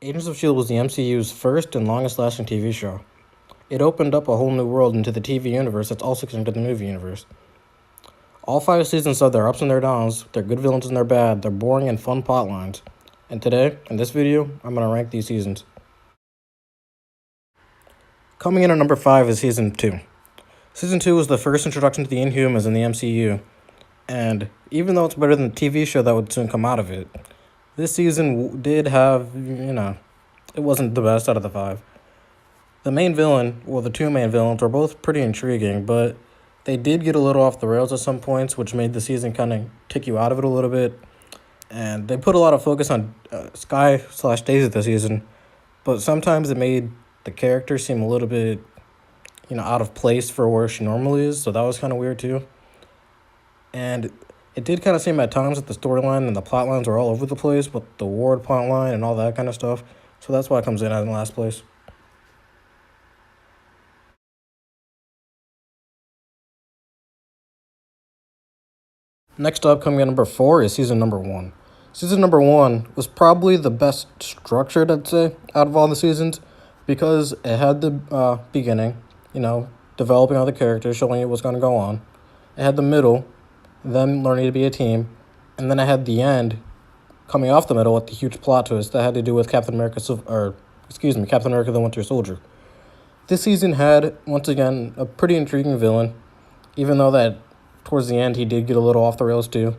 Agents of S.H.I.E.L.D. was the MCU's first and longest lasting TV show. It opened up a whole new world into the TV universe that's also connected to the movie universe. All 5 seasons have their ups and their downs, their good villains and their bad, their boring and fun plot lines. And today, in this video, I'm going to rank these seasons. Coming in at number 5 is Season 2. Season 2 was the first introduction to the Inhumans in the MCU, and even though it's better than the TV show that would soon come out of it, this season did have, it wasn't the best out of the 5. The main villain, well, the 2 main villains were both pretty intriguing, but they did get a little off the rails at some points, which made the season kind of take you out of it a little bit. And they put a lot of focus on Sky/Daisy this season, but sometimes it made the character seem a little bit, out of place for where she normally is, so that was kind of weird too. And it did kind of seem at times that the storyline and the plot lines were all over the place with the Ward plot line and all that kind of stuff, so that's why it comes in at last place. Next up, coming at number 4, is Season number 1. Season number 1 was probably the best structured, I'd say, out of all the seasons, because it had the beginning, developing all the characters, showing you what's going to go on. It had the middle, them learning to be a team, and then it had the end, coming off the middle with the huge plot twist that had to do with Captain America the Winter Soldier. This season had, once again, a pretty intriguing villain, even though that towards the end he did get a little off the rails too.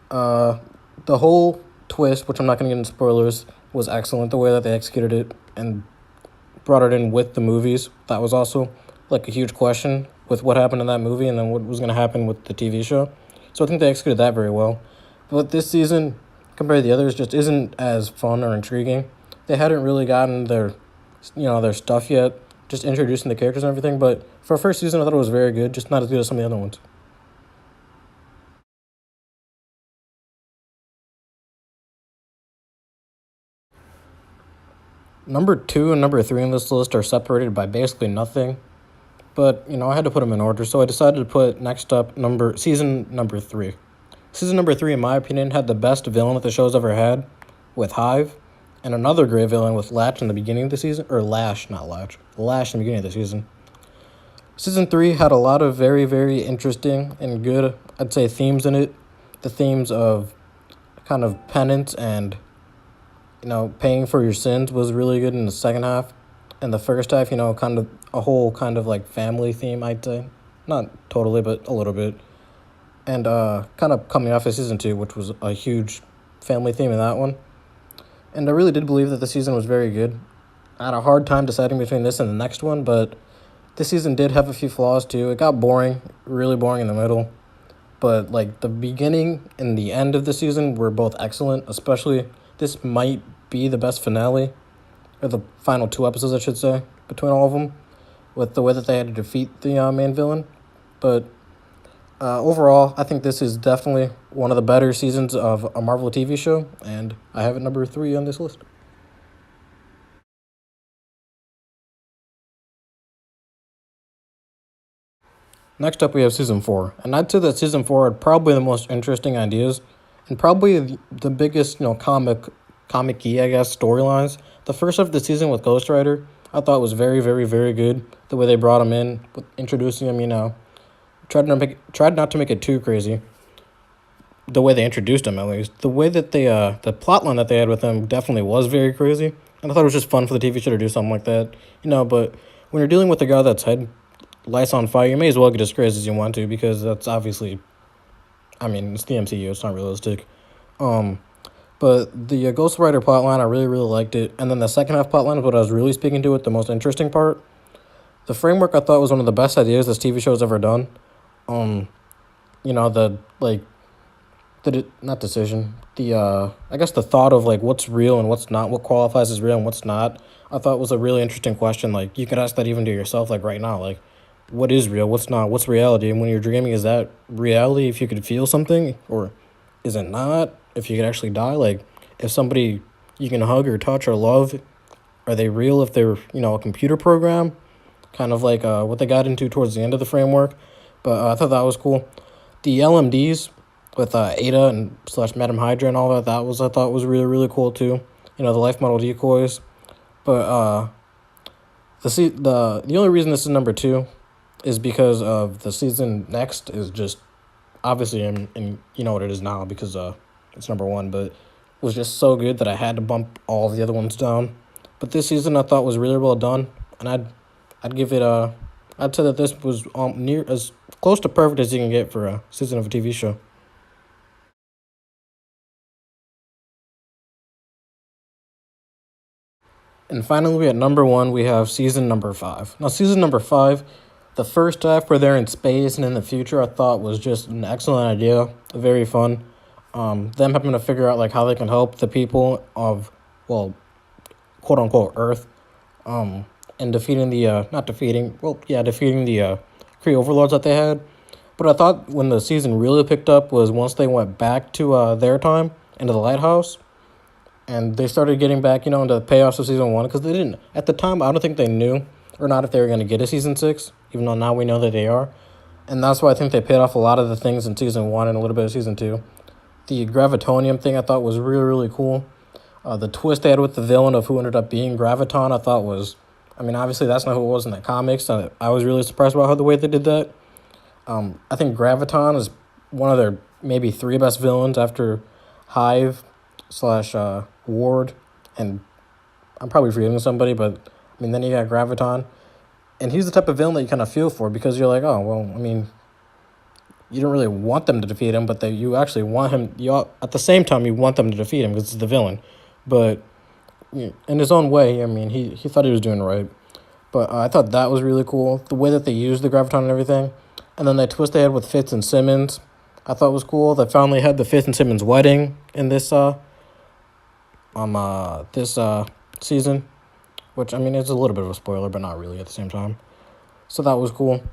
The whole twist, which I'm not going to get into spoilers, was excellent. The way that they executed it and brought it in with the movies, that was also like a huge question with what happened in that movie and then what was going to happen with the TV show. So I think they executed that very well. But this season, compared to the others, just isn't as fun or intriguing. They hadn't really gotten their stuff yet, just introducing the characters and everything. But for a first season, I thought it was very good, just not as good as some of the other ones. Number 2 and number 3 on this list are separated by basically nothing. But, I had to put them in order, so I decided to put next up season number 3. Season number 3, in my opinion, had the best villain that the show's ever had, with Hive, and another great villain with Latch in the beginning of the season, or Lash, not Latch, Lash in the beginning of the season. Season 3 had a lot of very, very interesting and good, I'd say, themes in it. The themes of kind of penance and, paying for your sins was really good in the second half. In the first half, kind of a whole kind of like family theme, I'd say. Not totally, but a little bit. And kind of coming off of Season 2, which was a huge family theme in that one. And I really did believe that the season was very good. I had a hard time deciding between this and the next one, but this season did have a few flaws too. It got boring, really boring in the middle. But like the beginning and the end of the season were both excellent, especially this might be the best finale, or the final 2 episodes, I should say, between all of them, with the way that they had to defeat the main villain. But overall, I think this is definitely one of the better seasons of a Marvel TV show, and I have it number 3 on this list. Next up, we have Season 4, and I'd say that Season 4 had probably the most interesting ideas, and probably the biggest, comic-y, I guess, storylines. The first half of the season with Ghost Rider, I thought was very, very, very good. The way they brought him in, introducing him, tried not to make it too crazy. The way they introduced him, at least. The way that they, the plotline that they had with him definitely was very crazy. And I thought it was just fun for the TV show to do something like that. But when you're dealing with a guy that's head lights on fire, you may as well get as crazy as you want to, because that's obviously, it's the MCU, it's not realistic. But the Ghost Rider plotline, I really, really liked it. And then the second half plotline is what I was really speaking to it, the most interesting part. The framework I thought was one of the best ideas this TV show has ever done. I guess the thought of, what's real and what's not, what qualifies as real and what's not, I thought was a really interesting question. You could ask that even to yourself, right now, what is real, what's not, what's reality? And when you're dreaming, is that reality if you could feel something, or is it not if you could actually die? If somebody you can hug or touch or love, are they real if they're, a computer program? Kind of like what they got into towards the end of the framework. But I thought that was cool. The LMDs with Ada and / Madam Hydra and all that, I thought was really, really cool too. the life model decoys. But the only reason this is number two is because of the season next is just obviously in you know what it is now because it's number one, but it was just so good that I had to bump all the other ones down. But this season I thought was really well done, and I'd give it I'd say that this was near as close to perfect as you can get for a season of a TV show. And finally, at number one, we have season number five. Now, season number five, the first half where they're in space and in the future, I thought was just an excellent idea, very fun. Them having to figure out like how they can help the people of, well, quote unquote Earth, and defeating the not defeating, well, yeah, defeating the Kree overlords that they had. But I thought when the season really picked up was once they went back to their time into the lighthouse and they started getting back, into the payoffs of season one because they didn't at the time. I don't think they knew or not if they were going to get a season six, even though now we know that they are, and that's why I think they paid off a lot of the things in season one and a little bit of season two. The gravitonium thing I thought was really really cool. The twist they had with the villain of who ended up being Graviton, I thought was, I mean, obviously that's not who it was in the comics. I was really surprised about how the way they did that. I think Graviton is one of their maybe three best villains after Hive slash Ward, and I'm probably forgetting somebody, but I mean, then you got Graviton, and he's the type of villain that you kind of feel for because you're like, oh, well, I mean, you don't really want them to defeat him, but you actually want him. At the same time, you want them to defeat him because it's the villain, but in his own way, I mean, he thought he was doing right. But I thought that was really cool. The way that they used the Graviton and everything. And then that twist they had with Fitz and Simmons, I thought was cool. They finally had the Fitz and Simmons wedding in this season, which I mean it's a little bit of a spoiler, but not really at the same time. So that was cool.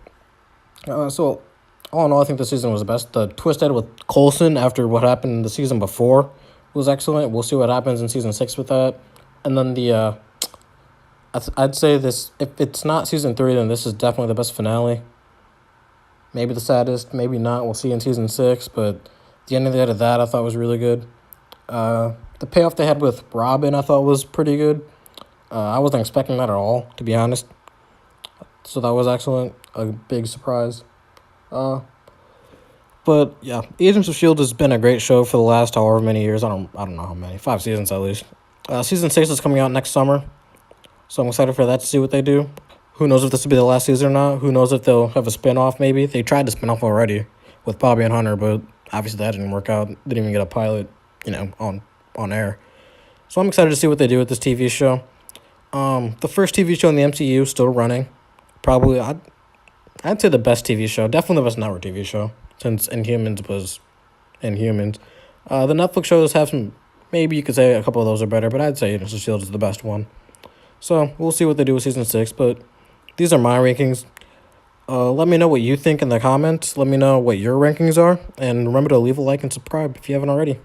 So all in all, I think the season was the best. The twist they had with Coulson after what happened in the season before was excellent. We'll see what happens in season six with that. And then the I'd say this, if it's not season three, then this is definitely the best finale. Maybe the saddest, maybe not. We'll see in season six. But the ending they had of that, I thought was really good. The payoff they had with Robin, I thought was pretty good. I wasn't expecting that at all, to be honest. So that was excellent. A big surprise. But yeah, Agents of Shield has been a great show for the last however many years. I don't know how many. 5 seasons at least. Season 6 is coming out next summer, so I'm excited for that to see what they do. Who knows if this will be the last season or not? Who knows if they'll have a spinoff? Maybe they tried to spin off already with Bobby and Hunter, but obviously that didn't work out. Didn't even get a pilot, on air. So I'm excited to see what they do with this TV show. The first TV show in the MCU still running. Probably I'd say the best TV show. Definitely the best network TV show since Inhumans was Inhumans. The Netflix shows have some. Maybe you could say a couple of those are better, but I'd say Agents of Shield is the best one. So we'll see what they do with season 6, but these are my rankings. Let me know what you think in the comments. Let me know what your rankings are, and remember to leave a like and subscribe if you haven't already.